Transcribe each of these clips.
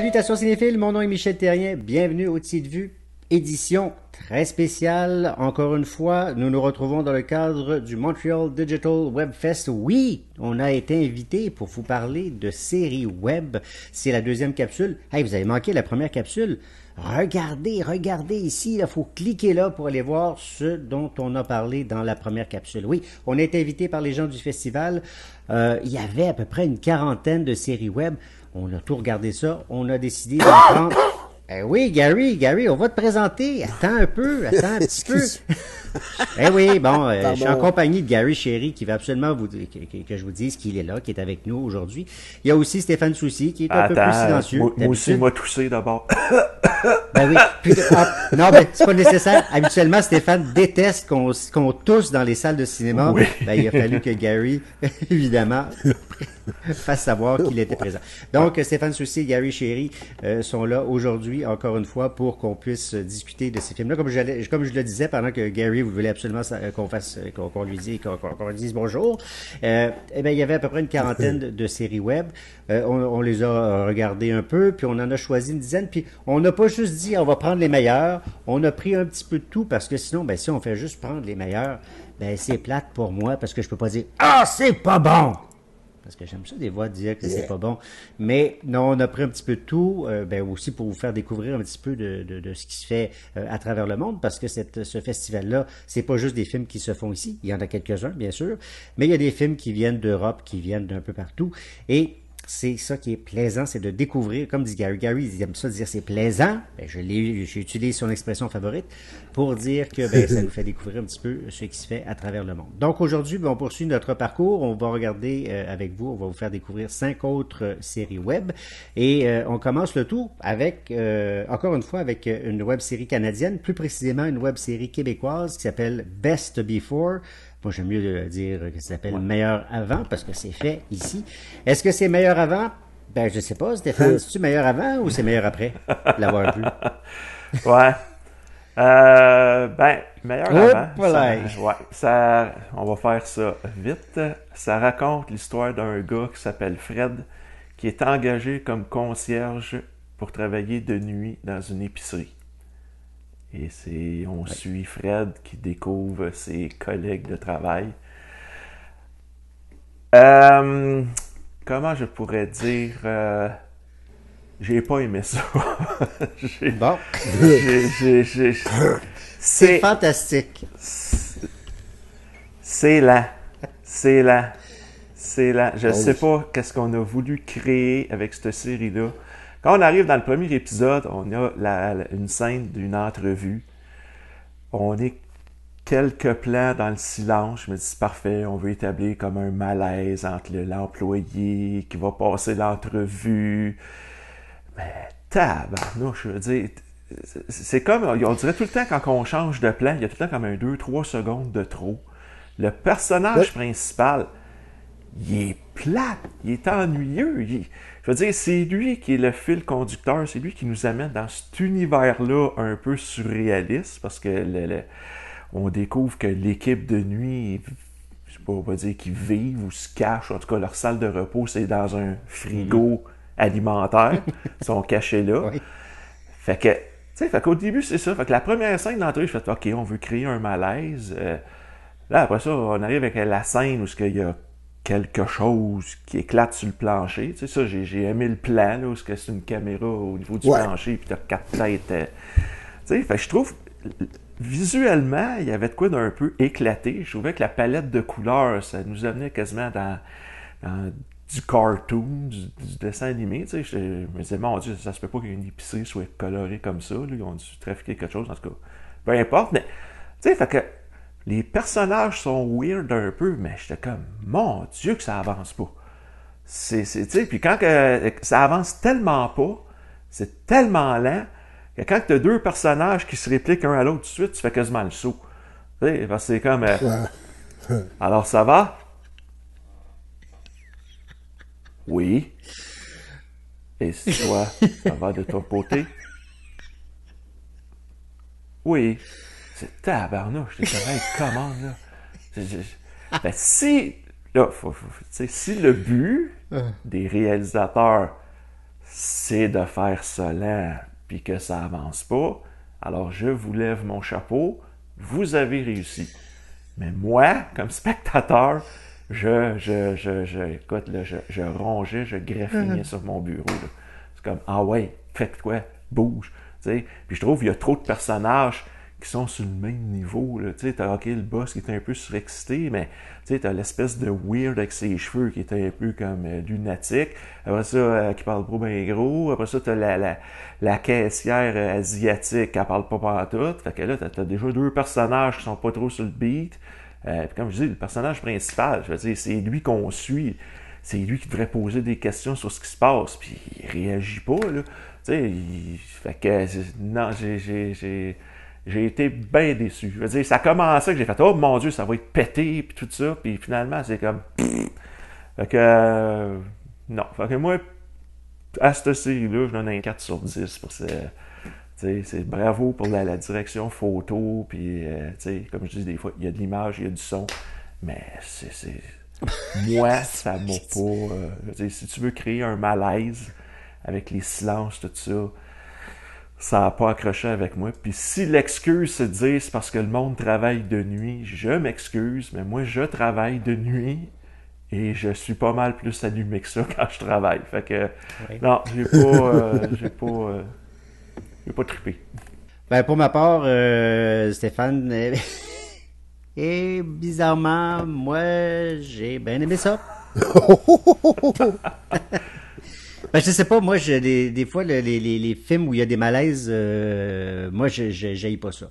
Salutations cinéphiles, mon nom est Michel Terrien, bienvenue au Tiers de Vue, édition très spéciale. Encore une fois, nous nous retrouvons dans le cadre du Montreal Digital Web Fest. Oui, on a été invité pour vous parler de séries web. C'est la deuxième capsule. Hey, vous avez manqué la première capsule. Regardez ici, il faut cliquer là pour aller voir ce dont on a parlé dans la première capsule. Oui, on a été invité par les gens du festival. Il y avait à peu près une quarantaine de séries web. On a tout regardé ça. On a décidé d'en prendre... oui, Gary, on va te présenter. Attends un petit peu. Oui, bon, je suis en compagnie de Gary Chéry qui va absolument que je vous dise qu'il est là, qui est avec nous aujourd'hui. Il y a aussi Stéphane Soucy qui est un peu plus silencieux. Moi aussi, moi toussé d'abord. Ben oui. Non, ben c'est pas nécessaire. Habituellement, Stéphane déteste qu'on tousse dans les salles de cinéma. Oui. Ben, il a fallu que Gary, évidemment, fasse savoir qu'il était présent. Donc, Stéphane Soucy et Gary Chéry sont là aujourd'hui, encore une fois, pour qu'on puisse discuter de ces films-là. Comme je le disais, pendant que Gary vous voulez absolument qu'on lui dise bonjour, bien, il y avait à peu près une quarantaine de séries web. On les a regardées un peu, puis on en a choisi une dizaine, puis on n'a pas juste dit on va prendre les meilleurs, on a pris un petit peu de tout, parce que sinon, ben, si on fait juste prendre les meilleurs, ben, c'est plate pour moi, parce que je peux pas dire « Ah, c'est pas bon! » Parce que j'aime ça des fois dire que c'est pas bon. Mais non, on a pris un petit peu de tout, ben aussi pour vous faire découvrir un petit peu de ce qui se fait à travers le monde, parce que ce festival-là, c'est pas juste des films qui se font ici. Il y en a quelques-uns, bien sûr, mais il y a des films qui viennent d'Europe, qui viennent d'un peu partout. Et c'est ça qui est plaisant, c'est de découvrir, comme dit Gary. Gary, il aime ça dire c'est plaisant. Ben, j'utilise son expression favorite pour dire que ben, ça nous fait découvrir un petit peu ce qui se fait à travers le monde. Donc aujourd'hui, ben, on poursuit notre parcours. On va regarder avec vous, on va vous faire découvrir 5 autres séries web. Et on commence le tout avec, encore une fois, avec une web série canadienne, plus précisément une web série québécoise qui s'appelle Best Before. Moi, j'aime mieux dire que ça s'appelle Meilleur avant parce que c'est fait ici. Est-ce que c'est meilleur avant? Ben, je sais pas, Stéphane. C'est-tu meilleur avant ou c'est meilleur après l'avoir vu? Ouais. Meilleur avant. On va faire ça vite. Ça raconte l'histoire d'un gars qui s'appelle Fred qui est engagé comme concierge pour travailler de nuit dans une épicerie. Et on suit Fred qui découvre ses collègues de travail. Comment je pourrais dire... j'ai pas aimé ça. Bon. C'est fantastique. C'est lent. Je sais pas qu'est-ce qu'on a voulu créer avec cette série-là. Quand on arrive dans le premier épisode, on a une scène d'une entrevue. On est quelques plans dans le silence. Je me dis, c'est parfait, on veut établir comme un malaise entre l'employé qui va passer l'entrevue. Mais tabarnouche, je veux dire, c'est comme, on dirait tout le temps quand on change de plan, il y a tout le temps comme un 2-3 secondes de trop. Le personnage principal, il est plate, il est ennuyeux. Je veux dire, c'est lui qui est le fil conducteur, c'est lui qui nous amène dans cet univers-là un peu surréaliste, parce que on découvre que l'équipe de nuit, je sais pas, on va dire qu'ils vivent ou se cachent, en tout cas leur salle de repos, c'est dans un frigo alimentaire, ils sont cachés là. Oui. Fait qu'au début, c'est ça. Fait que la première scène d'entrée, je fais, OK, on veut créer un malaise. Là, après ça, on arrive avec la scène où il y a quelque chose qui éclate sur le plancher. Tu sais, ça, j'ai aimé le plan, là, où c'est une caméra au niveau du plancher, puis t'as 4 têtes. Tu sais, fait que je trouve, visuellement, il y avait de quoi d'un peu éclaté. Je trouvais que la palette de couleurs, ça nous amenait quasiment dans du cartoon, du dessin animé. Tu sais, je me disais, mon Dieu, ça se peut pas qu'une épicerie soit colorée comme ça. Là. Ils ont dû trafiquer quelque chose, en tout cas. Peu importe, mais, tu sais, fait que les personnages sont weird un peu, mais j'étais comme, mon Dieu que ça avance pas. Tu sais, puis quand ça avance tellement pas, c'est tellement lent, que quand t'as deux personnages qui se répliquent un à l'autre tout de suite, tu fais quasiment le saut. Tu sais, parce que c'est comme, alors ça va? Oui. Et toi, ça va de ton côté? Oui. C'est tabarnouche, je te dis, comment, là? Ben, si le but des réalisateurs, c'est de faire ça lent, puis que ça avance pas. Alors, je vous lève mon chapeau. Vous avez réussi. Mais moi, comme spectateur, écoute, là, je rongeais, je graffinais sur mon bureau. Là. C'est comme, ah ouais, faites quoi, bouge. T'sais. Puis je trouve qu'il y a trop de personnages qui sont sur le même niveau. Là. T'as le boss qui est un peu surexcité, mais t'as l'espèce de weird avec ses cheveux qui est un peu comme lunatique. Après ça, qui parle pas bien gros. Après ça, t'as la caissière asiatique qui parle pas partout. Fait que là, t'as déjà deux personnages qui sont pas trop sur le beat. Puis comme je dis, le personnage principal, je veux dire, c'est lui qu'on suit. C'est lui qui devrait poser des questions sur ce qui se passe. Puis il réagit pas, là. Fait que, non, j'ai été bien déçu. Je veux dire, ça commençait que j'ai fait, oh mon Dieu, ça va être pété, puis tout ça. Puis finalement, c'est comme, fait que, non. Fait que moi, à cette série-là, je donne un 4 sur 10 pour ça. C'est bravo pour la direction photo, puis comme je dis, des fois, il y a de l'image, il y a du son, mais moi, ça m'a pas... si tu veux créer un malaise avec les silences, tout ça, ça n'a pas accroché avec moi. Puis si l'excuse, c'est de dire c'est parce que le monde travaille de nuit, je m'excuse, mais moi, je travaille de nuit, et je suis pas mal plus allumé que ça quand je travaille. Fait que, non, j'ai pas trippé. Ben, pour ma part, Stéphane, et bizarrement, moi, j'ai bien aimé ça. Ben, je sais pas, moi, des fois, les films où il y a des malaises, moi, j'haïs pas ça.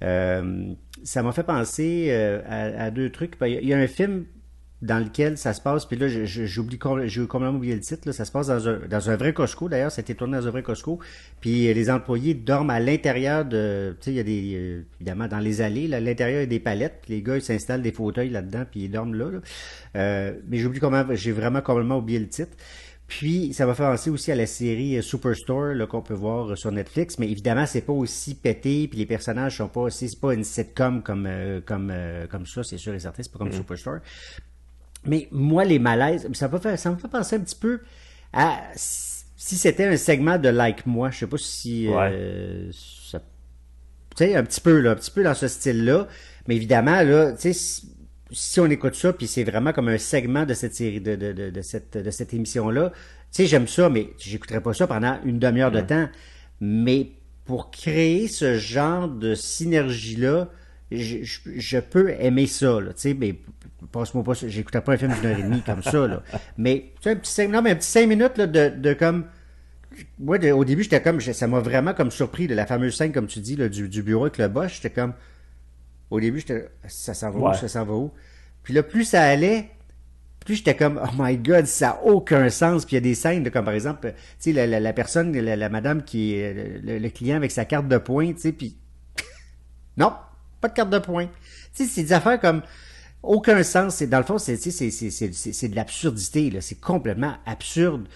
Ça m'a fait penser à deux trucs. Ben, il y a un film dans lequel ça se passe, puis là, j'ai complètement oublié le titre, là, ça se passe dans un vrai Costco, d'ailleurs, ça a été tourné dans un vrai Costco, puis les employés dorment à l'intérieur de, tu sais, il y a des, évidemment, dans les allées, là, à l'intérieur, il y a des palettes, puis les gars, ils s'installent des fauteuils là-dedans, puis ils dorment là. Mais j'ai vraiment complètement oublié le titre. Puis, ça m'a fait penser aussi à la série Superstore là, qu'on peut voir sur Netflix, mais évidemment, c'est pas aussi pété, puis les personnages sont pas aussi, c'est pas une sitcom comme ça, c'est sûr et certain, c'est pas comme Superstore. Mais moi, les malaises, ça me fait penser un petit peu à si c'était un segment de Like Moi, je sais pas si ça, tu sais, un petit peu dans ce style-là, mais évidemment là, tu sais, si on écoute ça, puis c'est vraiment comme un segment de cette série, de cette émission-là, tu sais, j'aime ça, mais j'écouterai pas ça pendant une demi-heure de temps. Mais pour créer ce genre de synergie-là, je peux aimer ça, là, tu sais, mais passe-moi pas ça, j'écoutais pas un film d'une heure et demie comme ça, là. Mais, tu sais, un petit 5 minutes, là, de comme, moi, au début, j'étais comme, ça m'a vraiment comme surpris, de la fameuse scène, comme tu dis, là, du bureau avec le boss, j'étais comme, au début, ça s'en va où, ça s'en va où? Puis là, plus ça allait, plus j'étais comme, oh my god, ça n'a aucun sens. Puis il y a des scènes, comme par exemple, tu sais, la personne, la madame qui est le client avec sa carte de points, tu sais, puis non, pas de carte de points. Tu sais, c'est des affaires comme aucun sens. Dans le fond, c'est de l'absurdité, là. C'est complètement absurde.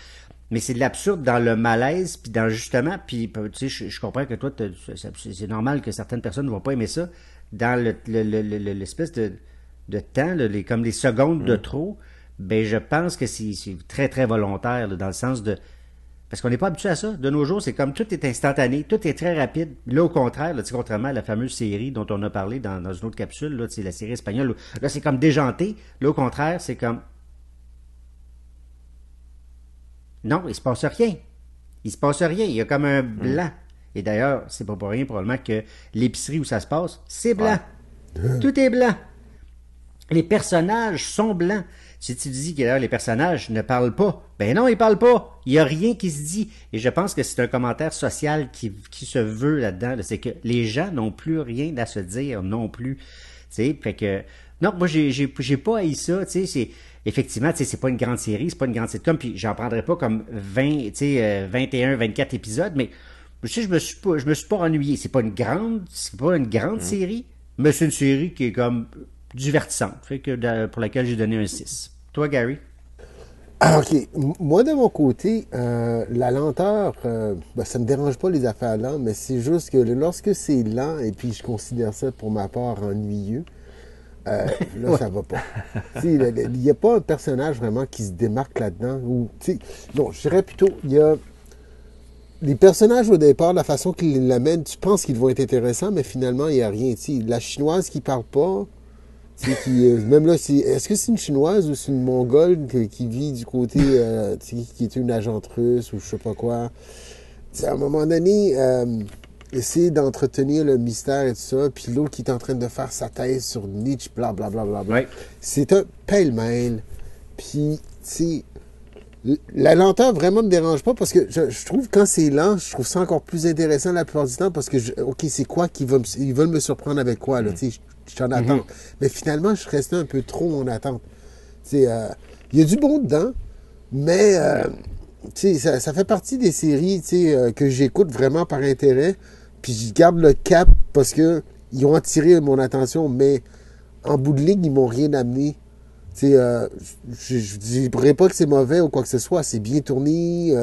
Mais c'est de l'absurde dans le malaise, puis dans justement, puis tu sais, je comprends que toi, c'est normal que certaines personnes ne vont pas aimer ça. Dans l'espèce de temps, là, comme les secondes de trop, ben je pense que c'est très, très volontaire, là, dans le sens de... Parce qu'on n'est pas habitué à ça. De nos jours, c'est comme tout est instantané, tout est très rapide. Là, au contraire, là, contrairement à la fameuse série dont on a parlé dans une autre capsule, là, la série espagnole, là, c'est comme déjanté. Là, au contraire, c'est comme... Non, il se passe rien. Il se passe rien. Il y a comme un blanc. Et d'ailleurs, c'est pas pour rien probablement que l'épicerie où ça se passe, c'est blanc. Ouais. Tout est blanc. Les personnages sont blancs. Si tu dis que d'ailleurs les personnages ne parlent pas, ben non, ils parlent pas. Il y a rien qui se dit. Et je pense que c'est un commentaire social qui se veut là-dedans. Là. C'est que les gens n'ont plus rien à se dire non plus. Tu sais, fait que non, moi j'ai pas haï ça. Tu sais, c'est effectivement, tu sais, c'est pas une grande série, c'est pas une grande sitcom. Puis j'en prendrais pas comme 20, tu sais, 21, 24 épisodes, mais tu sais, je me suis pas ennuyé. C'est pas une grande série, mais c'est une série qui est comme divertissante, fait que pour laquelle j'ai donné un 6. Toi, Gary? Ah, OK. Moi, de mon côté, la lenteur, ça me dérange pas les affaires lentes, mais c'est juste que lorsque c'est lent, et puis je considère ça pour ma part ennuyeux, là, ça va pas. Il n'y a pas un personnage vraiment qui se démarque là-dedans. Non, je dirais plutôt, il y a les personnages au départ, la façon qu'ils l'amènent, tu penses qu'ils vont être intéressants, mais finalement, il n'y a rien. La chinoise qui parle pas, même là, est-ce que c'est une chinoise ou c'est une mongole qui vit du côté, qui est une agente russe ou je sais pas quoi. À un moment donné, essayer d'entretenir le mystère et tout ça, puis l'autre qui est en train de faire sa thèse sur Nietzsche, blablabla. Bla, bla, bla. Ouais. C'est un pêle-mêle. Puis, la lenteur vraiment me dérange pas parce que je trouve quand c'est lent, je trouve ça encore plus intéressant la plupart du temps parce que, OK, c'est quoi ils veulent me surprendre avec quoi, là, tu sais, je suis en attente. Mais finalement, je restais un peu trop en attente. Il y a du bon dedans, mais ça fait partie des séries que j'écoute vraiment par intérêt, puis je garde le cap parce que ils ont attiré mon attention, mais en bout de ligne, ils m'ont rien amené. Je ne dirais pas que c'est mauvais ou quoi que ce soit, c'est bien tourné,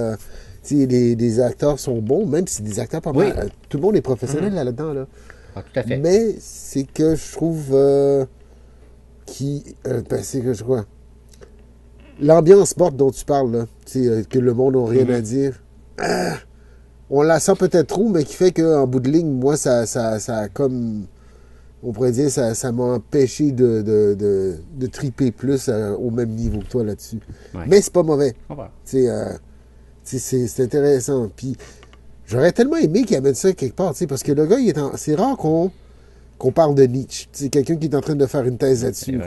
les acteurs sont bons, même si des acteurs pas mal. Tout le monde est professionnel là-dedans. Là. Ah, tout à fait. Mais c'est que je trouve c'est que je crois. L'ambiance morte dont tu parles, là, que le monde n'a rien à dire, on la sent peut-être trop, mais qui fait qu'en bout de ligne, moi, ça a comme, on pourrait dire, ça m'a empêché de triper plus au même niveau que toi là-dessus. Ouais. Mais c'est pas mauvais. C'est C'est intéressant. Puis j'aurais tellement aimé qu'il amène ça quelque part, parce que le gars, c'est rare qu'on parle de Nietzsche. C'est quelqu'un qui est en train de faire une thèse là-dessus.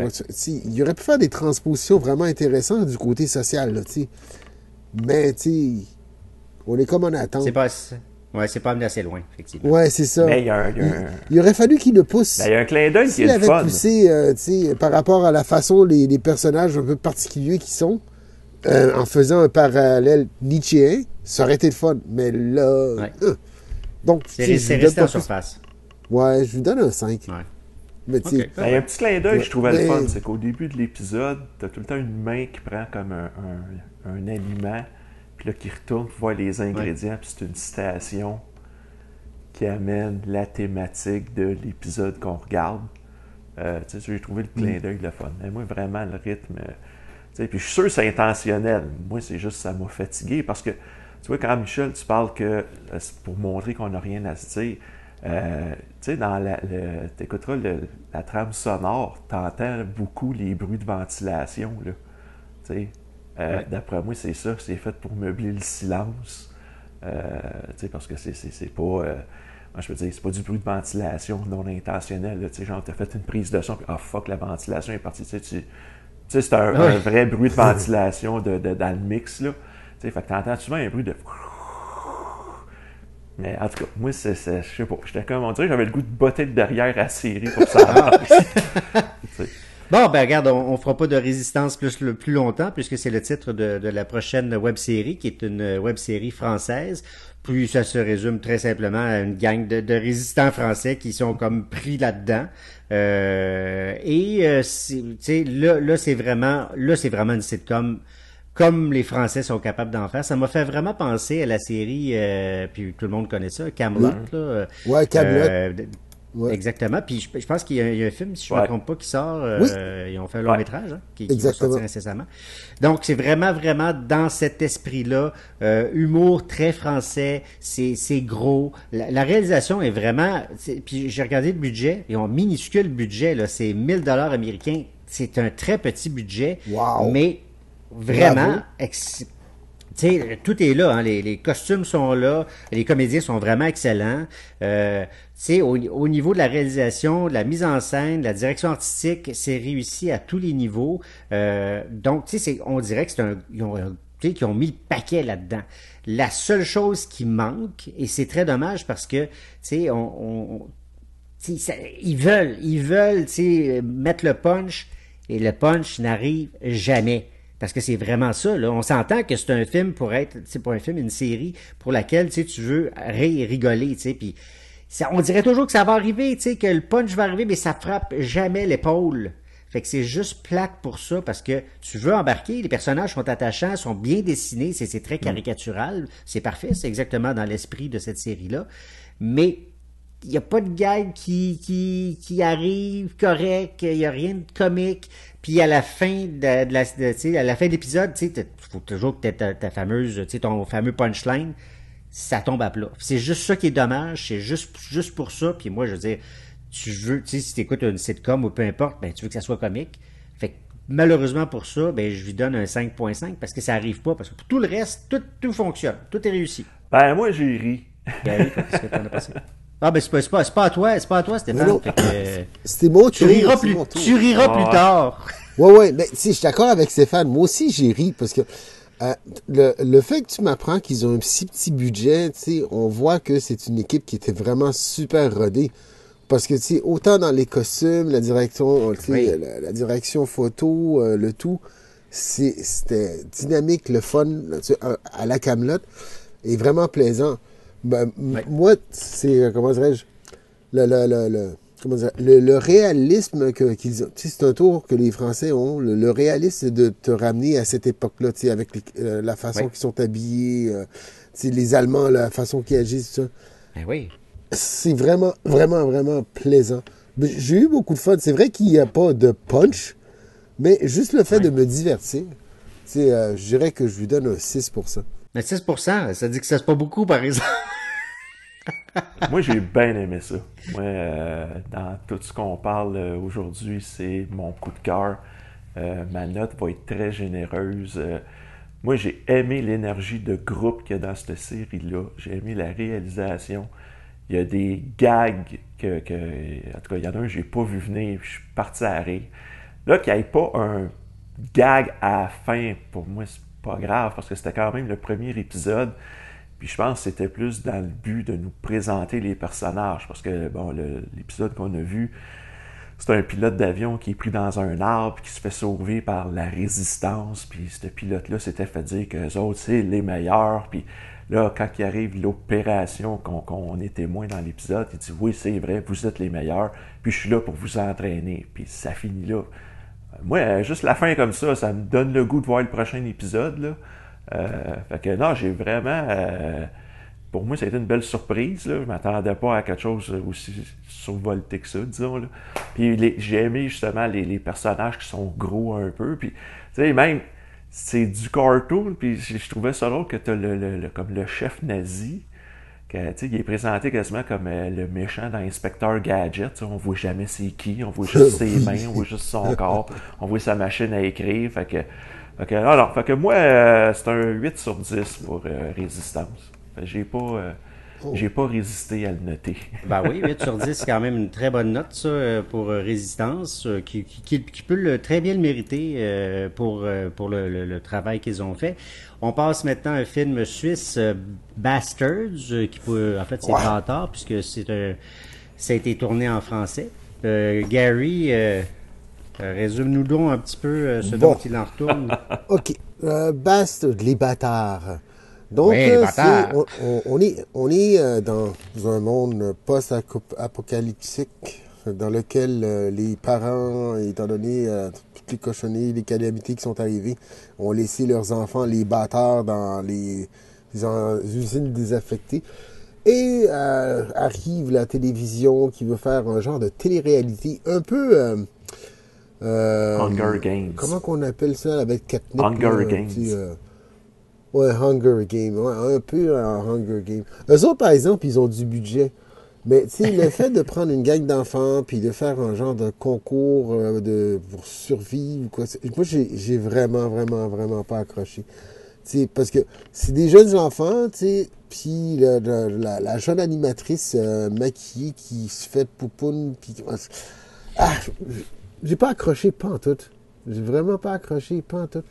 Il aurait pu faire des transpositions vraiment intéressantes du côté social, là, mais on est comme en attente. C'est pas amené assez loin, effectivement. Ouais, c'est ça. Mais il aurait fallu qu'il le pousse. Il y a un clin d'œil qui est le avait fun. Poussé, par rapport à la façon les personnages un peu particuliers qui sont, en faisant un parallèle nietzschéen, ça aurait été le fun. Mais là... donc, c'est resté en surface. Ouais, je lui donne un 5. Ouais. Mais tu sais... Il y a un petit clin d'œil, je trouvais le fun, c'est qu'au début de l'épisode, t'as tout le temps une main qui prend comme un aliment, puis là, qui retourne pour voir les ingrédients, puis c'est une citation qui amène la thématique de l'épisode qu'on regarde. J'ai trouvé le clin d'œil le fun. Mais moi, vraiment, le rythme... puis je suis sûr que c'est intentionnel. Moi, c'est juste ça m'a fatigué, parce que, tu vois, quand Michel, tu parles que c'est pour montrer qu'on n'a rien à se dire... t'écouteras la trame sonore, t'entends beaucoup les bruits de ventilation, là. D'après moi, c'est ça, c'est fait pour meubler le silence. Parce que c'est pas... moi, je veux dire, c'est pas du bruit de ventilation non intentionnel, là, genre, t'as fait une prise de son, puis fuck, la ventilation est partie, c'est un vrai bruit de ventilation dans le mix, là. Fait que t'entends souvent un bruit de... Mais en tout cas, moi, je sais pas. J'étais comme, on dirait que j'avais le goût de botter le derrière à serrer pour ça. Bon, ben regarde, on fera pas de résistance plus longtemps, puisque c'est le titre de la prochaine web-série, qui est une web-série française. Puis ça se résume très simplement à une gang de résistants français qui sont comme pris là-dedans. Là, c'est vraiment une sitcom comme les Français sont capables d'en faire. Ça m'a fait vraiment penser à la série, puis tout le monde connaît ça, Camelot. Là, Camelot. Exactement. Puis je pense qu'il y a un film, si je ne me trompe pas, qui sort. Ils ont fait un long métrage qui va sortir incessamment. Donc, c'est vraiment, vraiment dans cet esprit-là. Humour très français. C'est gros. La réalisation est vraiment... Puis j'ai regardé le budget. Ils ont un minuscule budget. Là, c'est 1000 $ américains. C'est un très petit budget. Wow. Mais... Vraiment, tout est là, hein, les costumes sont là, les comédiens sont vraiment excellents. Au niveau de la réalisation, de la mise en scène, de la direction artistique, c'est réussi à tous les niveaux. Donc, on dirait que qu'ils ont mis le paquet là-dedans. La seule chose qui manque, et c'est très dommage parce que, ils veulent, mettre le punch, et le punch n'arrive jamais. Parce que c'est vraiment ça, là. On s'entend que c'est un film pour une série pour laquelle, tu veux rire et rigoler, puis on dirait toujours que ça va arriver, que le punch va arriver, mais ça frappe jamais l'épaule. Fait que c'est juste plate pour ça, parce que tu veux embarquer, les personnages sont attachants, sont bien dessinés, c'est très caricatural, c'est parfait, c'est exactement dans l'esprit de cette série-là. Mais il n'y a pas de gag qui arrive correct, il n'y a rien de comique. Puis à la fin à la fin de l'épisode, tu sais, faut toujours que tu aies ta fameuse, tu sais, ton fameux punchline, ça tombe à plat. C'est juste ça qui est dommage, c'est juste pour ça. Puis moi, je veux dire, tu sais, si tu écoutes une sitcom ou peu importe, ben tu veux que ça soit comique. Fait que malheureusement pour ça, ben je lui donne un 5.5 parce que ça arrive pas, parce que pour tout le reste, tout fonctionne, tout est réussi. Ben, moi, j'ai ri. Gary, qu'est-ce que t'en as passé? Ah, ben, c'est pas à toi, Stéphane. Fait que, C'était mon tu tour. riras c'est plus, mon tour. tu riras plus tard. Ouais, mais si, je suis d'accord avec Stéphane. Moi aussi, j'ai ri parce que le fait que tu m'apprends qu'ils ont un si petit budget, tu sais, on voit que c'est une équipe qui était vraiment super rodée. Parce que, tu sais, autant dans les costumes, la direction, tu sais, Oui. la direction photo, le tout, c'était dynamique, le fun, tu sais, à la Camelot, et vraiment plaisant. Ben, Ouais. moi, c'est, comment dirais-je, comment dire, le réalisme qu'ils ont, tu sais, c'est un tour que les Français ont, le réalisme de te ramener à cette époque-là, tu sais, avec la façon Ouais. qu'ils sont habillés, tu sais, les Allemands, la façon qu'ils agissent, tout ça. Ben oui. C'est vraiment, vraiment, vraiment plaisant. Mais j'ai eu beaucoup de fun. C'est vrai qu'il n'y a pas de punch, mais juste le fait de me divertir, tu sais, je dirais que je lui donne un 6%. Mais 6%, ça dit que ça c'est pas beaucoup, par exemple. Moi, j'ai bien aimé ça. Moi, dans tout ce qu'on parle aujourd'hui, c'est mon coup de cœur. Ma note va être très généreuse. Moi, j'ai aimé l'énergie de groupe qu'il y a dans cette série-là. J'ai aimé la réalisation. Il y a des gags en tout cas, il y en a un que j'ai pas vu venir, puis je suis parti à rire. Là, qu'il n'y ait pas un gag à la fin, pour moi, c'est pas grave, parce que c'était quand même le premier épisode. Puis je pense que c'était plus dans le but de nous présenter les personnages, parce que, bon, l'épisode qu'on a vu, c'est un pilote d'avion qui est pris dans un arbre, puis qui se fait sauver par la résistance, puis ce pilote-là s'était fait dire qu'eux autres, c'est les meilleurs, puis là, quand il arrive l'opération qu'on est témoin dans l'épisode, il dit « Oui, c'est vrai, vous êtes les meilleurs, puis je suis là pour vous entraîner. » Puis ça finit là. Moi, juste la fin comme ça me donne le goût de voir le prochain épisode, là. Fait que non, j'ai vraiment... pour moi, ça a été une belle surprise, là. Je m'attendais pas à quelque chose aussi survolté que ça, disons, là. Puis j'ai aimé justement les personnages qui sont gros un peu, puis tu sais, même... C'est du cartoon, puis je trouvais ça drôle que t'as comme le chef nazi, que, il est présenté quasiment comme le méchant dans Inspecteur Gadget. T'sais, on voit jamais c'est qui, on voit juste ses mains, on voit juste son corps, on voit sa machine à écrire. Fait que moi, c'est un 8 sur 10 pour Résistance. Fait que j'ai pas résisté à le noter. Ben oui, 8 sur 10, c'est quand même une très bonne note, ça, pour Résistance, qui peut très bien le mériter pour le travail qu'ils ont fait. On passe maintenant à un film suisse, Bastards, en fait, c'est Bâtard, puisque ça a été tourné en français. Gary, résume-nous donc un petit peu ce dont il en retourne. OK. Bastard, les bâtards. Donc, Ouais, les bâtards. on est dans un monde post-apocalyptique dans lequel les parents, étant donné toutes les cochonneries, les calamités qui sont arrivées, ont laissé leurs enfants, les bâtards, dans les usines désaffectées. Et arrive la télévision qui veut faire un genre de télé-réalité un peu... Hunger Games. Comment qu'on appelle ça avec Katniss? Hunger Games. Ouais, Hunger Games. Ouais, un peu en Hunger Games. Eux autres, par exemple, ils ont du budget. Mais, tu sais, le fait de prendre une gang d'enfants puis de faire un genre de concours pour survivre, quoi, moi, j'ai vraiment, vraiment, vraiment pas accroché. Tu sais, parce que c'est des jeunes enfants, tu sais, puis la jeune animatrice maquillée qui se fait poupoune, puis... Ah, j'ai pas accroché, pas en tout. J'ai vraiment pas accroché, pas en tout.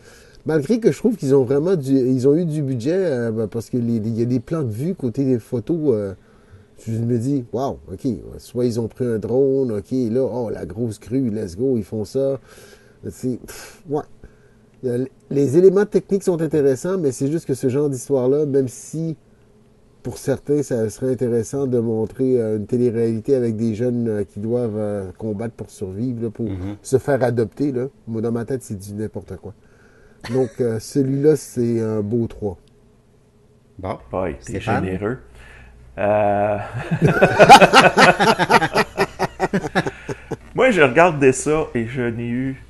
Malgré que je trouve qu'ils ont vraiment ils ont eu du budget, parce qu'il y a des plans de vue côté des photos. Je me dis, wow, OK, soit ils ont pris un drone, OK, là, oh, la grosse crue, let's go, ils font ça. Ouais. Les éléments techniques sont intéressants, mais c'est juste que ce genre d'histoire-là, même si pour certains, ça serait intéressant de montrer une télé-réalité avec des jeunes qui doivent combattre pour survivre, là, pour se faire adopter, là. Moi, dans ma tête, c'est du n'importe quoi. Donc, celui-là, c'est un beau 3. Bon, Ouais, t'es Stéphane? généreux. Moi, j'ai regardé ça et je n'ai eu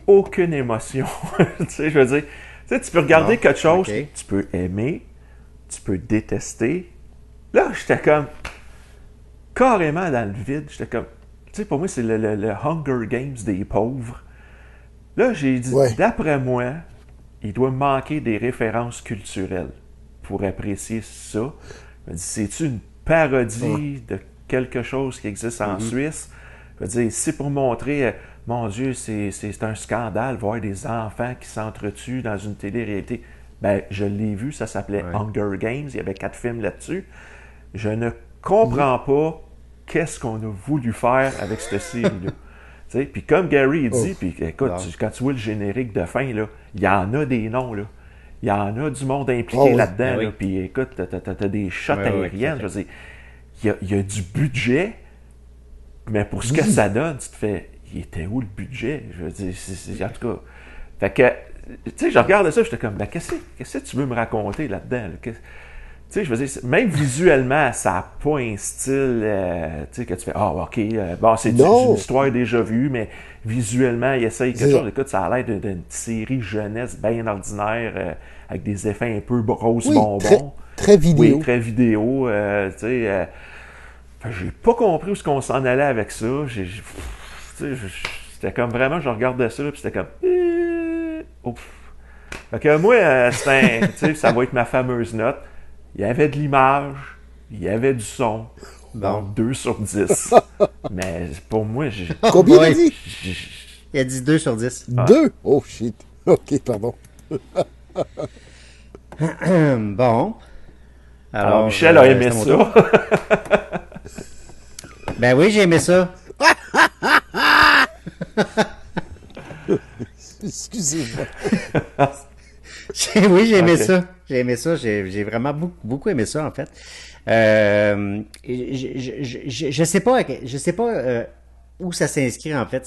aucune émotion. Tu sais, je veux dire, tu sais, tu peux regarder quelque chose, ok. tu peux aimer, tu peux détester. Là, j'étais comme carrément dans le vide. J'étais comme, tu sais, pour moi, c'est le Hunger Games des pauvres. Là, j'ai dit, Ouais. d'après moi, il doit me manquer des références culturelles pour apprécier ça. Je me dis, c'est-tu une parodie de quelque chose qui existe en Suisse? Je veux dire, c'est pour montrer, mon Dieu, c'est un scandale, voir des enfants qui s'entretuent dans une télé-réalité. Ben, je l'ai vu, ça s'appelait Hunger Games, il y avait 4 films là-dessus. Je ne comprends pas qu'est-ce qu'on a voulu faire avec cette série-là. Tu sais, puis comme Gary dit, puis écoute, quand tu vois le générique de fin, là, il y en a des noms, là. Il y en a du monde impliqué là-dedans, Ah oui. là. Puis écoute, t'as des shots Ouais, ouais, aériennes. tout à Je veux dire, il y a du budget, mais pour ce que ça donne, tu te fais, il était où le budget? Je veux dire, en tout cas. Fait que, tu sais, je regardais ça, j'étais comme, ben, qu'est-ce que tu veux me raconter là-dedans? Là? Tu sais, je veux dire, même visuellement, ça n'a pas un style, tu sais, que tu fais, ah, ok, bon, c'est une histoire déjà vue, mais visuellement, il essaye quelque chose. Écoute, ça a l'air d'une série jeunesse bien ordinaire, avec des effets un peu rose bonbons. Très vidéo. Oui, très vidéo, tu sais. J'ai pas compris où est-ce qu'on s'en allait avec ça. C'était comme vraiment, je regardais ça, puis c'était comme, ouf. Fait que moi, tu sais, ça va être ma fameuse note. Il y avait de l'image, il y avait du son. Bon, 2 sur 10. Mais pour moi, Combien il a dit? Il a dit 2 sur 10. 2? Oh shit. Ok, pardon. Bon. Alors Michel a aimé ça. Ben oui, j'ai aimé ça. Excusez-moi. Oui, j'ai aimé Ok. ça. J'ai aimé ça. J'ai vraiment beaucoup aimé ça, en fait. Je sais pas, où ça s'inscrit, en fait,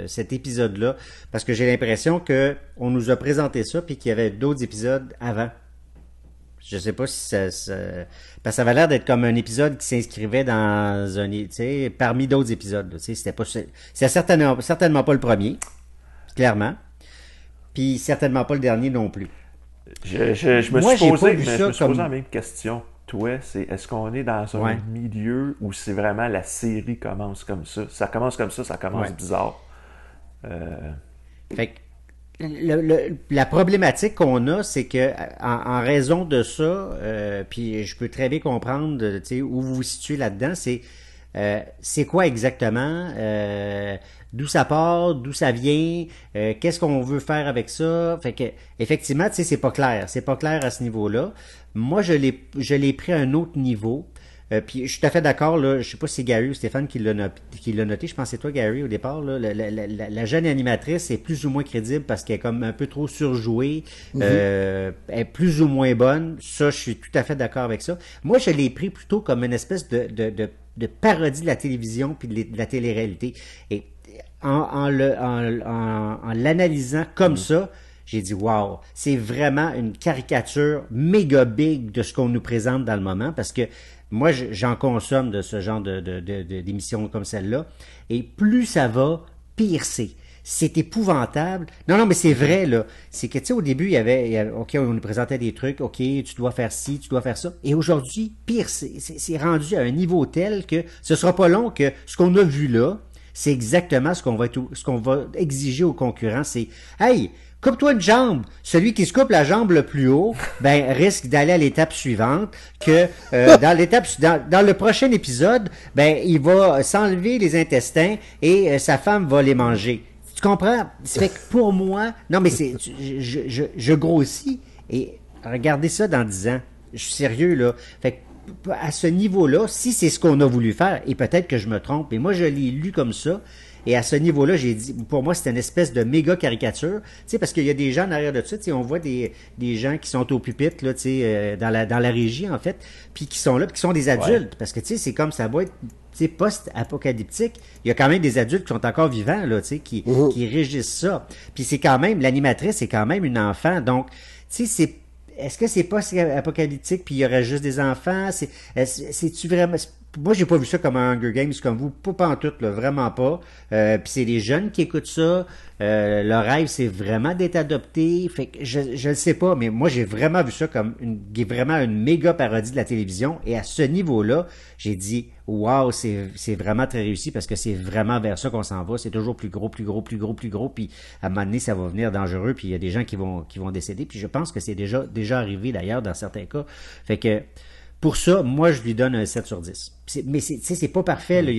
cet épisode-là, parce que j'ai l'impression que on nous a présenté ça, puis qu'il y avait d'autres épisodes avant. Je sais pas si parce que ça avait l'air d'être comme un épisode qui s'inscrivait dans tu sais, parmi d'autres épisodes. Là, tu sais, c'est certainement pas le premier, clairement. Puis certainement pas le dernier non plus. Je me Moi, suis j'ai posé, pas vu mais ça je me suis comme- posé la même question. Toi, c'est est-ce qu'on est dans un Ouais. milieu où c'est vraiment la série commence comme ça? Ça commence comme ça commence Ouais. bizarre. Fait que la problématique qu'on a, c'est que en raison de ça, puis je peux très bien comprendre, tu sais, où vous vous situez là-dedans, c'est quoi exactement, d'où ça part, d'où ça vient, qu'est-ce qu'on veut faire avec ça. Fait que effectivement, tu sais, c'est pas clair à ce niveau-là. Moi, je l'ai pris à un autre niveau. Puis je suis tout à fait d'accord, là, je sais pas si c'est Gary ou Stéphane qui l'a noté, je pense que c'est toi Gary au départ, là. La jeune animatrice est plus ou moins crédible parce qu'elle est comme un peu trop surjouée, elle est plus ou moins bonne, ça je suis tout à fait d'accord avec ça. Moi je l'ai pris plutôt comme une espèce de parodie de la télévision puis de la télé-réalité. Et en l'analysant comme ça, j'ai dit wow, c'est vraiment une caricature méga big de ce qu'on nous présente dans le moment parce que moi, j'en consomme de ce genre d'émissions comme celle-là. Et plus ça va, pire c'est. C'est épouvantable. Non, mais c'est vrai, là. C'est que, tu sais, au début, il y avait, OK, on nous présentait des trucs, OK, tu dois faire ci, tu dois faire ça. Et aujourd'hui, pire, c'est rendu à un niveau tel que ce sera pas long que ce qu'on a vu là, c'est exactement ce qu'on va exiger aux concurrents. C'est, hey, coupe-toi une jambe. Celui qui se coupe la jambe le plus haut, ben risque d'aller à l'étape suivante. Que dans le prochain épisode, ben il va s'enlever les intestins et sa femme va les manger. Tu comprends? Ça fait que pour moi, non mais je grossis et regardez ça dans 10 ans. Je suis sérieux là. Fait que à ce niveau-là, si c'est ce qu'on a voulu faire, et peut-être que je me trompe, mais moi je l'ai lu comme ça. Et à ce niveau-là, j'ai dit, pour moi, c'est une espèce de méga caricature, tu sais, parce qu'il y a des gens en arrière de ça, tu sais, on voit des gens qui sont au pupitre, là, tu sais, dans la régie, en fait, puis qui sont là, puis qui sont des adultes, parce que, tu sais, c'est comme ça va être, tu sais, post-apocalyptique, il y a quand même des adultes qui sont encore vivants, là, tu sais, qui régissent ça. Puis c'est quand même, l'animatrice est quand même une enfant, donc, tu sais, est-ce que c'est pas apocalyptique puis il y aurait juste des enfants? C'est-tu vraiment... Moi, j'ai pas vu ça comme un Hunger Games comme vous, pas en tout, là, vraiment pas. Puis c'est les jeunes qui écoutent ça. Leur rêve, c'est vraiment d'être adopté. Fait que je le sais pas, mais moi, j'ai vraiment vu ça comme vraiment une méga parodie de la télévision. Et à ce niveau-là, j'ai dit, wow, c'est vraiment très réussi parce que c'est vraiment vers ça qu'on s'en va. C'est toujours plus gros, plus gros, plus gros, plus gros. Puis à un moment donné, ça va venir dangereux. Puis il y a des gens qui vont décéder. Puis je pense que c'est déjà arrivé d'ailleurs dans certains cas. Fait que pour ça, moi, je lui donne un 7 sur 10. Mais c'est pas parfait, là.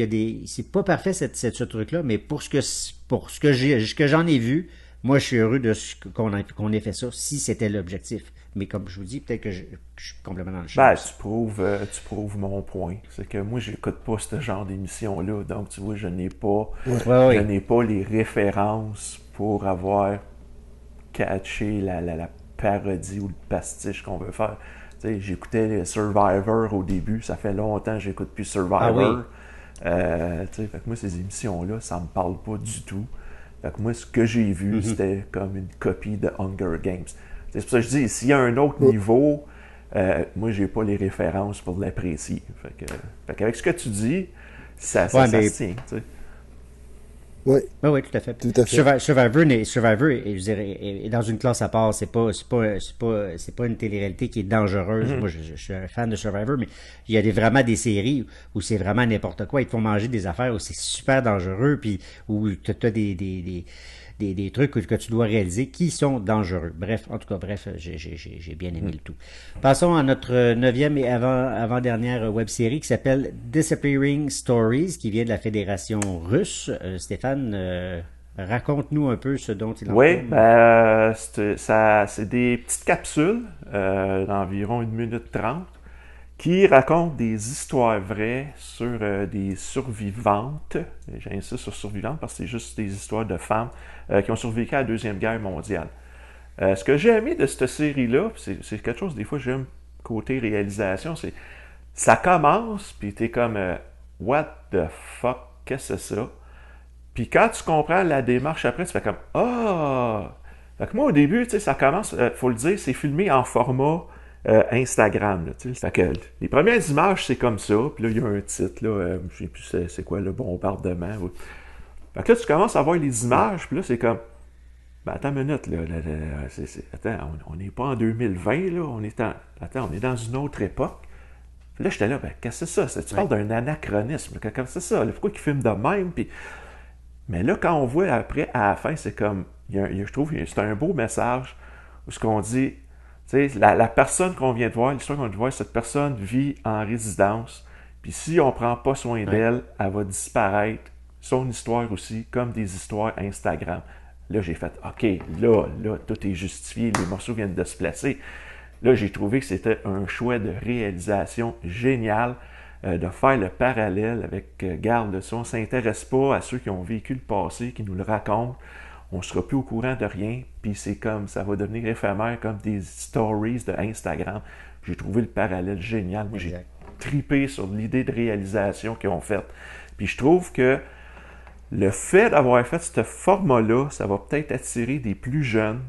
C'est pas parfait, ce truc-là, mais pour ce que j'en ai vu, moi, je suis heureux qu'on ait fait ça, si c'était l'objectif. Mais comme je vous dis, peut-être que je suis complètement dans le champ. Ben, tu prouves mon point. C'est que moi, j'écoute pas ce genre d'émission-là. Donc, tu vois, je n'ai pas les références pour avoir catché la parodie ou le pastiche qu'on veut faire. J'écoutais Survivor au début, ça fait longtemps que j'écoute plus Survivor. Ah oui. Fait que moi, ces émissions-là, ça me parle pas du tout. Fait que moi, ce que j'ai vu, c'était comme une copie de Hunger Games. C'est pour ça que je dis, s'il y a un autre niveau, moi, j'ai pas les références pour l'apprécier. Fait qu'avec ce que tu dis, ça se tient. T'sais. Oui. Oui, tout à fait. Survivor est dans une classe à part. C'est pas une télé-réalité qui est dangereuse. Moi, je suis un fan de Survivor, mais il y a vraiment des séries où c'est vraiment n'importe quoi. Ils te font manger des affaires où c'est super dangereux, puis où t'as des trucs que tu dois réaliser qui sont dangereux. Bref, j'ai bien aimé le tout. Passons à notre 9e et avant-dernière web-série qui s'appelle Disappearing Stories, qui vient de la Fédération russe. Stéphane, raconte-nous un peu ce dont il en parle. Oui, c'est des petites capsules d'environ 1 minute 30 qui racontent des histoires vraies sur des survivantes. J'insiste sur survivantes parce que c'est juste des histoires de femmes qui ont survécu à la Deuxième Guerre mondiale. Ce que j'ai aimé de cette série-là, c'est quelque chose, des fois, j'aime côté réalisation, c'est ça commence, puis t'es comme what the fuck, qu'est-ce que c'est ça? Puis quand tu comprends la démarche après, tu fais comme ah! Fait que moi, au début, tu sais, ça commence, faut le dire, c'est filmé en format Instagram. Là, fait que les premières images, c'est comme ça. Puis là, il y a un titre. Là, je sais plus c'est quoi, le bombardement. Ouais. Fait que là, tu commences à voir les images. Puis là, c'est comme... Ben, attends une minute. Là, attends, on n'est pas en 2020. Là, on est dans une autre époque. Puis là, j'étais là, ben, qu'est-ce que c'est ça? Tu parles d'un anachronisme. Qu'est-ce que c'est ça? Pourquoi ils filment de même? Puis... Mais là, quand on voit après, à la fin, c'est comme... je trouve que c'est un beau message où ce qu'on dit... La personne qu'on vient de voir, l'histoire qu'on vient de voir, cette personne vit en résidence. Puis si on ne prend pas soin d'elle, elle va disparaître. Son histoire aussi, comme des histoires Instagram. Là, j'ai fait, OK, là, tout est justifié. Les morceaux viennent de se placer. Là, j'ai trouvé que c'était un choix de réalisation génial de faire le parallèle avec, garde, si on ne s'intéresse pas à ceux qui ont vécu le passé, qui nous le racontent, on ne sera plus au courant de rien, puis c'est comme, ça va devenir éphémère comme des stories de Instagram. J'ai trouvé le parallèle génial. Moi, j'ai tripé sur l'idée de réalisation qu'ils ont faite. Puis je trouve que le fait d'avoir fait ce format-là, ça va peut-être attirer des plus jeunes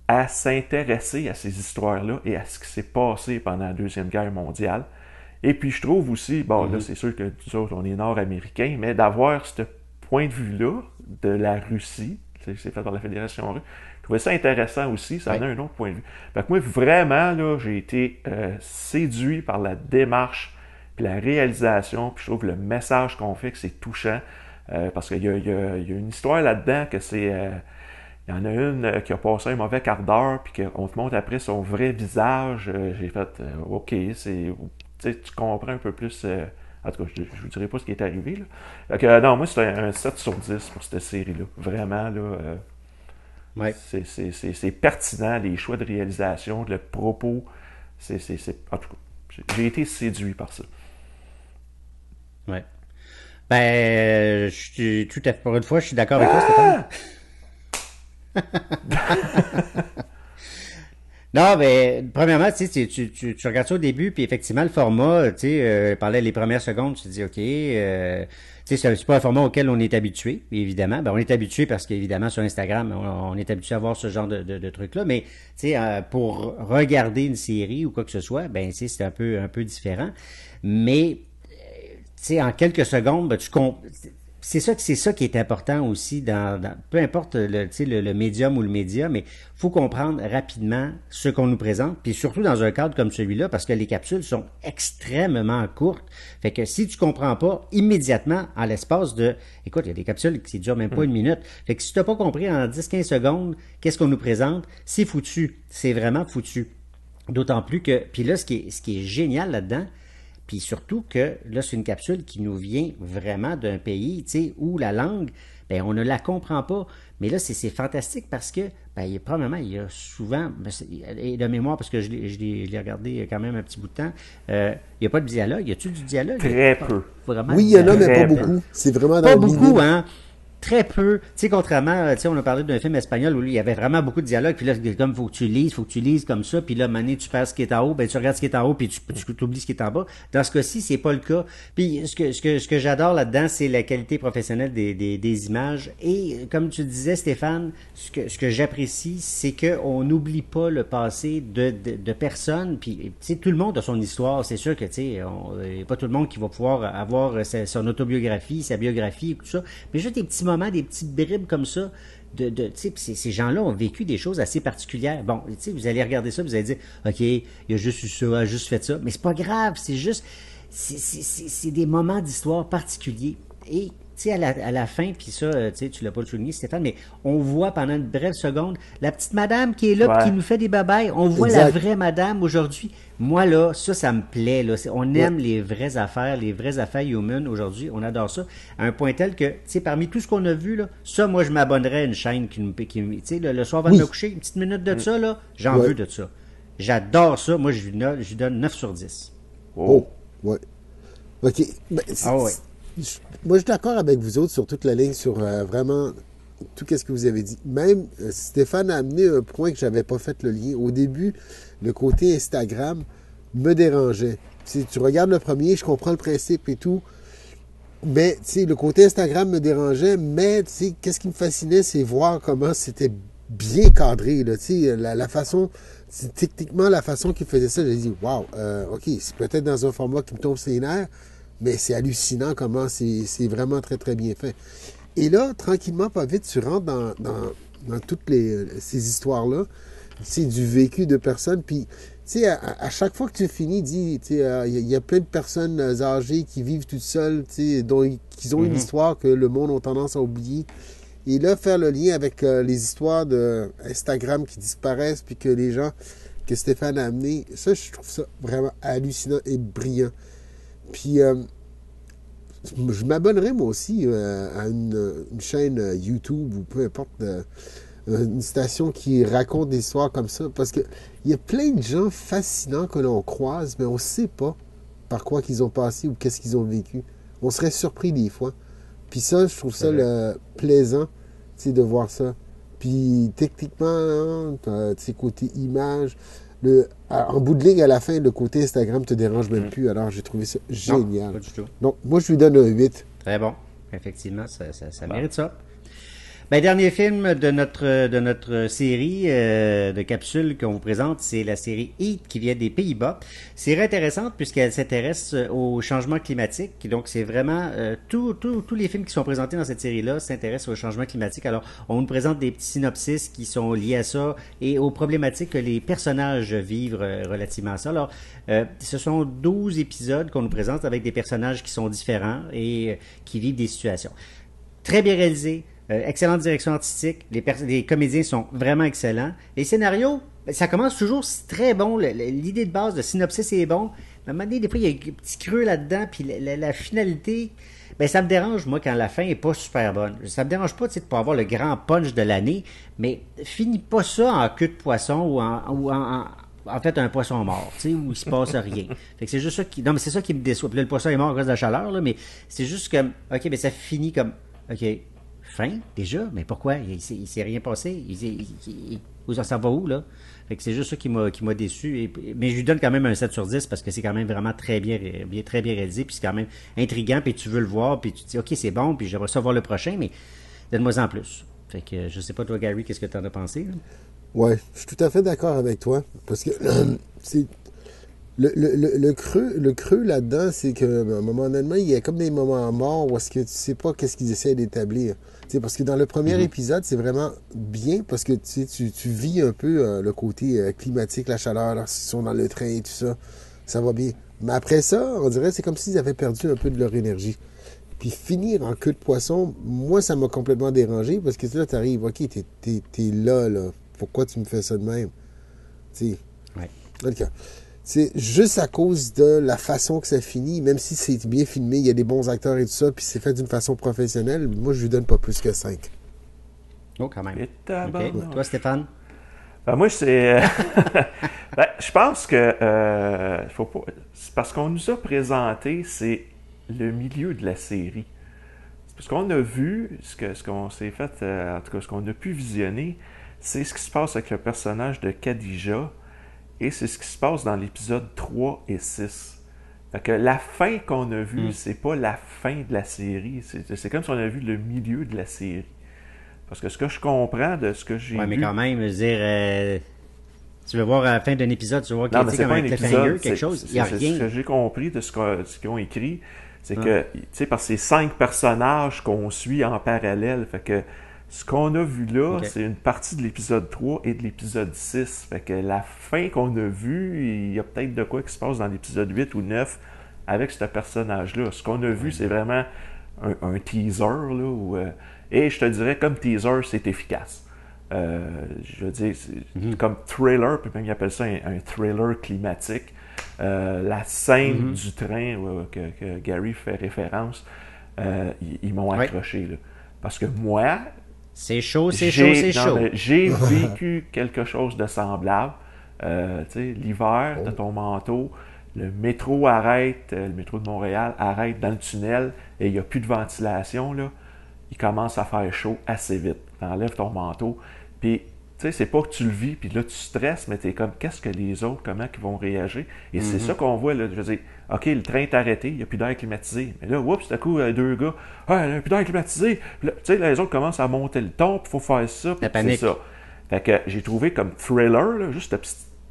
à s'intéresser à ces histoires-là et à ce qui s'est passé pendant la Deuxième Guerre mondiale. Et puis je trouve aussi, là, c'est sûr que nous autres, on est nord-américains, mais d'avoir ce point de vue-là de la Russie, c'est fait par la Fédération russe. Je trouvais ça intéressant aussi, ça en a un autre point de vue. Fait que moi, vraiment, là, j'ai été séduit par la démarche, puis la réalisation, puis je trouve le message qu'on fait, que c'est touchant, parce qu'il y a une histoire là-dedans que c'est... il y en a une qui a passé un mauvais quart d'heure, puis qu'on te montre après son vrai visage. J'ai fait, OK, tu comprends un peu plus... En tout cas, je ne vous dirai pas ce qui est arrivé. Là. Donc, non, moi, c'est un 7 sur 10 pour cette série-là. Vraiment, là, c'est pertinent, les choix de réalisation, le propos. En tout cas, j'ai été séduit par ça. Ouais. Ben, je suis tout à fait... Pour une fois, je suis d'accord avec toi, Stéphane. Non, mais premièrement, tu regardes ça au début, puis effectivement, le format, parlait les premières secondes, tu te dis, OK, Tu sais, c'est pas un format auquel on est habitué, évidemment. Ben, on est habitué parce qu'évidemment, sur Instagram, on est habitué à voir ce genre de trucs-là. Mais, tu sais, pour regarder une série ou quoi que ce soit, ben, c'est un peu différent. Mais, tu sais, en quelques secondes, ben, c'est ça qui est important aussi peu importe le médium ou le média, mais faut comprendre rapidement ce qu'on nous présente, puis surtout dans un cadre comme celui-là, parce que les capsules sont extrêmement courtes. Fait que si tu comprends pas immédiatement, en l'espace écoute, il y a des capsules qui durent même pas une minute. Fait que si tu n'as pas compris en 10-15 secondes qu'est-ce qu'on nous présente, c'est foutu. C'est vraiment foutu. D'autant plus que, puis là, ce qui est génial là-dedans, puis surtout que là, c'est une capsule qui nous vient vraiment d'un pays, tu sais, où la langue, ben on ne la comprend pas. Mais là, c'est fantastique parce que, ben, probablement, il y a souvent, et de mémoire, parce que je l'ai regardé quand même un petit bout de temps, il n'y a pas de dialogue. Y a-tu du dialogue? Très peu. Vraiment Oui, il y en a, mais pas peu. beaucoup. C'est vraiment dans pas le beaucoup, minimum. hein? Très peu. Tu sais, contrairement, tu sais, on a parlé d'un film espagnol où il y avait vraiment beaucoup de dialogue, puis là, c'est comme, faut que tu lises comme ça, puis là, à un moment donné, tu perds ce qui est en haut, ben, tu regardes ce qui est en haut, puis tu oublies ce qui est en bas. Dans ce cas-ci, c'est pas le cas. Puis, ce que j'adore là-dedans, c'est la qualité professionnelle des images. Et, comme tu disais, Stéphane, ce que j'apprécie, c'est qu'on n'oublie pas le passé de personnes, puis, tu sais, tout le monde a son histoire. C'est sûr que, tu sais, pas tout le monde qui va pouvoir avoir son autobiographie, sa biographie, tout ça. Mais juste des petits moments, des petites bribes comme ça, ces gens-là ont vécu des choses assez particulières. Bon, tu sais, vous allez regarder ça, vous allez dire, OK, il a juste eu ça, il a juste fait ça, mais c'est pas grave, c'est juste, c'est des moments d'histoire particuliers. Et, tu sais, à la fin, puis ça, tu sais, tu l'as pas souligné, Stéphane, mais on voit pendant une brève seconde la petite madame qui est là, puis qui nous fait des babayes. On voit la vraie madame aujourd'hui. Moi, là, ça me plaît, là. On aime les vraies affaires human aujourd'hui. On adore ça. À un point tel que, tu sais, parmi tout ce qu'on a vu, là, ça, moi, je m'abonnerais à une chaîne tu sais, le soir avant de me coucher, une petite minute de ça, là, j'en veux de ça. J'adore ça. Moi, je lui donne 9 sur 10. Oh, ouais. OK. Ben, ouais. Moi, je suis d'accord avec vous autres sur toute la ligne, sur vraiment tout ce que vous avez dit. Même Stéphane a amené un point que j'avais pas fait le lien. Au début, le côté Instagram me dérangeait. Tu regardes le premier, je comprends le principe et tout, mais le côté Instagram me dérangeait, mais qu'est-ce qui me fascinait, c'est voir comment c'était bien cadré. Là, la façon, techniquement, la façon qu'il faisait ça, j'ai dit, wow, OK, c'est peut-être dans un format qui me tombe sur les nerfs, mais c'est hallucinant comment c'est vraiment très, très bien fait. Et là, tranquillement, pas vite, tu rentres dans toutes ces histoires-là. C'est du vécu de personnes. Puis, tu sais, à chaque fois que tu finis, il y a plein de personnes âgées qui vivent toutes seules, qui ont une histoire que le monde a tendance à oublier. Et là, faire le lien avec les histoires de Instagram qui disparaissent, puis que les gens que Stéphane a amenés, ça, je trouve ça vraiment hallucinant et brillant. Puis, je m'abonnerai moi aussi à une chaîne YouTube ou peu importe, une station qui raconte des histoires comme ça. Parce qu'il y a plein de gens fascinants que l'on croise, mais on ne sait pas par quoi qu'ils ont passé ou qu'est-ce qu'ils ont vécu. On serait surpris des fois. Puis ça, je trouve ça plaisant de voir ça. Puis techniquement, côté image, en bout de ligne, à la fin, le côté Instagram te dérange même plus. Alors, j'ai trouvé ça génial. Non, pas du tout. Donc, moi, je lui donne un 8. Très bon. Effectivement, ça mérite ça. Ben, dernier film de notre série de capsules qu'on vous présente, c'est la série Heat qui vient des Pays-Bas. Série intéressante puisqu'elle s'intéresse au changement climatique. Donc, c'est vraiment tous les films qui sont présentés dans cette série-là s'intéressent au changement climatique. Alors, on nous présente des petits synopsis qui sont liés à ça et aux problématiques que les personnages vivent relativement à ça. Alors, ce sont 12 épisodes qu'on nous présente avec des personnages qui sont différents et qui vivent des situations. Très bien réalisé. Excellente direction artistique. Les comédiens sont vraiment excellents. Les scénarios, ça commence toujours très bon. L'idée de base de synopsis est bon. Mais à un moment donné, des fois, il y a un petit creux là-dedans. Puis la finalité, ben ça me dérange, moi, quand la fin est pas super bonne. Ça me dérange pas, de pas avoir le grand punch de l'année. Mais finis pas ça en queue de poisson ou en fait, un poisson mort, tu sais, où il se passe rien. Fait que c'est juste ça non, mais c'est ça qui me déçoit. Puis là, le poisson est mort à cause de la chaleur, là, mais c'est juste comme, OK, ben ça finit comme, OK, fin, déjà, mais pourquoi? Il s'est rien passé. Ça va où, là? Fait que c'est juste ça qui m'a déçu. Mais je lui donne quand même un 7 sur 10 parce que c'est quand même vraiment très bien réalisé, puis c'est quand même intriguant, puis tu veux le voir, puis tu te dis, OK, c'est bon, puis j'aimerais ça voir le prochain, mais donne-moi en plus. Fait que je sais pas, toi, Gary, qu'est-ce que tu en as pensé, là? Ouais, je suis tout à fait d'accord avec toi. Parce que c'est. Le creux là-dedans, c'est qu'à un moment donné, il y a comme des moments morts où est-ce que tu sais pas qu'est-ce qu'ils essaient d'établir. Parce que dans le premier épisode, c'est vraiment bien parce que tu vis un peu le côté climatique, la chaleur, lorsqu'ils sont dans le train et tout ça. Ça va bien. Mais après ça, on dirait c'est comme s'ils avaient perdu un peu de leur énergie. Puis finir en queue de poisson, moi, ça m'a complètement dérangé parce que là, t'arrives, OK, t'es là. Pourquoi tu me fais ça de même? Tu sais. Ouais. OK. C'est juste à cause de la façon que ça finit, même si c'est bien filmé, il y a des bons acteurs et tout ça, puis c'est fait d'une façon professionnelle, moi, je lui donne pas plus que 5. Oh, quand même. Okay. Toi, Stéphane? Ben, moi, c'est... je pense que... faut pas... C'est parce qu'on nous a présenté, c'est le milieu de la série. C'est parce qu'on a vu, ce qu'on s'est fait, en tout cas, ce qu'on a pu visionner, c'est ce qui se passe avec le personnage de Khadija, et c'est ce qui se passe dans l'épisode 3 et 6. Fait que la fin qu'on a vue, c'est pas la fin de la série. C'est comme si on avait vu le milieu de la série. Parce que ce que je comprends de ce que j'ai vu... Ouais, mais quand même, je veux dire... tu veux voir à la fin d'un épisode, tu veux voir qu'il y a comme un cliffhanger, quelque chose, il n'y a rien. Ce que j'ai compris de ce qu'ils ont écrit, c'est que, tu sais, par ces 5 personnages qu'on suit en parallèle, fait que ce qu'on a vu là, c'est une partie de l'épisode 3 et de l'épisode 6. Fait que la fin qu'on a vue, il y a peut-être de quoi qui se passe dans l'épisode 8 ou 9 avec ce personnage-là. Ce qu'on a vu, c'est vraiment un teaser, là, et je te dirais, comme teaser, c'est efficace. Je veux dire, comme trailer, puis même ils appellent ça un thriller climatique. La scène du train que Gary fait référence, ils m'ont accroché. Là. Parce que moi, c'est chaud. J'ai vécu quelque chose de semblable. Tu sais, l'hiver, t'as ton manteau, le métro arrête, le métro de Montréal arrête dans le tunnel et il n'y a plus de ventilation. Là. Il commence à faire chaud assez vite. T'enlèves ton manteau, puis tu sais, c'est pas que tu le vis, puis là tu stresses, mais t'es comme, qu'est-ce que les autres, comment ils vont réagir? Et c'est ça qu'on voit, là, je veux dire, OK, le train est arrêté, il n'y a plus d'air climatisé. Mais là, oups, tout à coup, deux gars, il n'y a plus d'air climatisé. Puis là, tu sais, les autres commencent à monter le ton, puis il faut faire ça, puis c'est ça. Fait que j'ai trouvé comme thriller, là, juste cette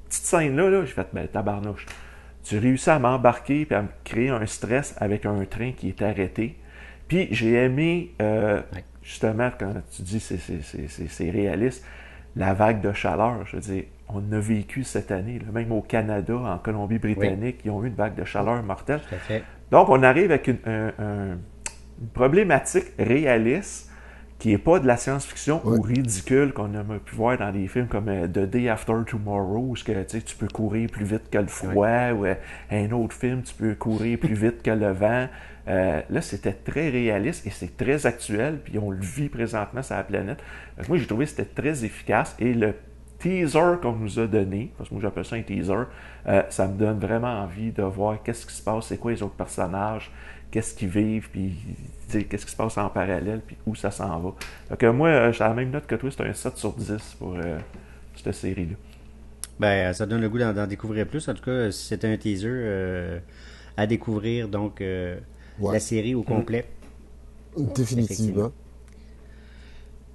petite scène-là, là, j'ai fait, ben, tabarnouche. Tu réussis à m'embarquer, puis à me créer un stress avec un train qui est arrêté. Puis j'ai aimé, justement, quand tu dis c'est réaliste, la vague de chaleur. Je veux dire, on a vécu cette année, là, même au Canada, en Colombie-Britannique, ils ont eu une vague de chaleur mortelle. Tout à fait. Donc, on arrive avec une problématique réaliste qui n'est pas de la science-fiction ou ridicule qu'on a pu voir dans des films comme The Day After Tomorrow, où tu peux courir plus vite que le froid, ou un autre film, tu peux courir plus vite que le vent. Là, c'était très réaliste et c'est très actuel, puis on le vit présentement sur la planète. Donc, moi, j'ai trouvé que c'était très efficace et le teaser qu'on nous a donné, parce que moi j'appelle ça un teaser, ça me donne vraiment envie de voir qu'est-ce qui se passe, c'est quoi les autres personnages, qu'est-ce qu'ils vivent, puis qu'est-ce qui se passe en parallèle, puis où ça s'en va. Donc moi, j'ai la même note que toi, c'est un 7 sur 10 pour cette série-là. Ben, ça donne le goût d'en découvrir plus. En tout cas, c'est un teaser à découvrir, donc la série au complet. Définitivement.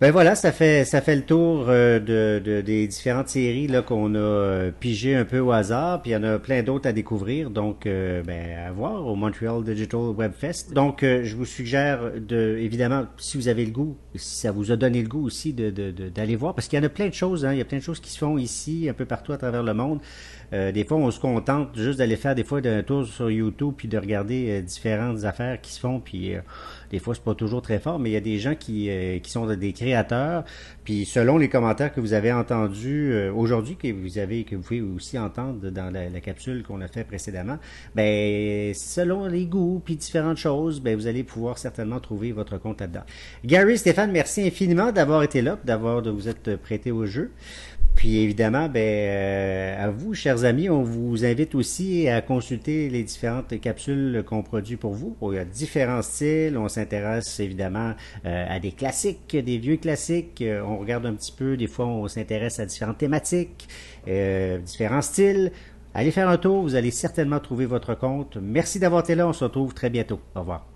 Ben voilà, ça fait le tour des différentes séries là qu'on a pigé un peu au hasard, puis il y en a plein d'autres à découvrir, donc à voir au Montreal Digital Web Fest. Donc je vous suggère évidemment, si vous avez le goût, si ça vous a donné le goût aussi d'aller voir, parce qu'il y en a plein de choses, il y a plein de choses qui se font ici, un peu partout à travers le monde. Des fois, on se contente juste d'aller faire des fois un tour sur YouTube puis de regarder différentes affaires qui se font, puis des fois, c'est pas toujours très fort, mais il y a des gens qui sont des créateurs, puis selon les commentaires que vous avez entendus aujourd'hui, que vous pouvez aussi entendre dans la capsule qu'on a fait précédemment, ben selon les goûts puis différentes choses, ben vous allez pouvoir certainement trouver votre compte là-dedans. Gary, Stéphane, merci infiniment d'avoir été là, de vous être prêté au jeu. Puis évidemment, à vous, chers amis, on vous invite aussi à consulter les différentes capsules qu'on produit pour vous. Il y a différents styles. On s'intéresse évidemment à des classiques, des vieux classiques. On regarde un petit peu. Des fois, on s'intéresse à différentes thématiques, différents styles. Allez faire un tour. Vous allez certainement trouver votre compte. Merci d'avoir été là. On se retrouve très bientôt. Au revoir.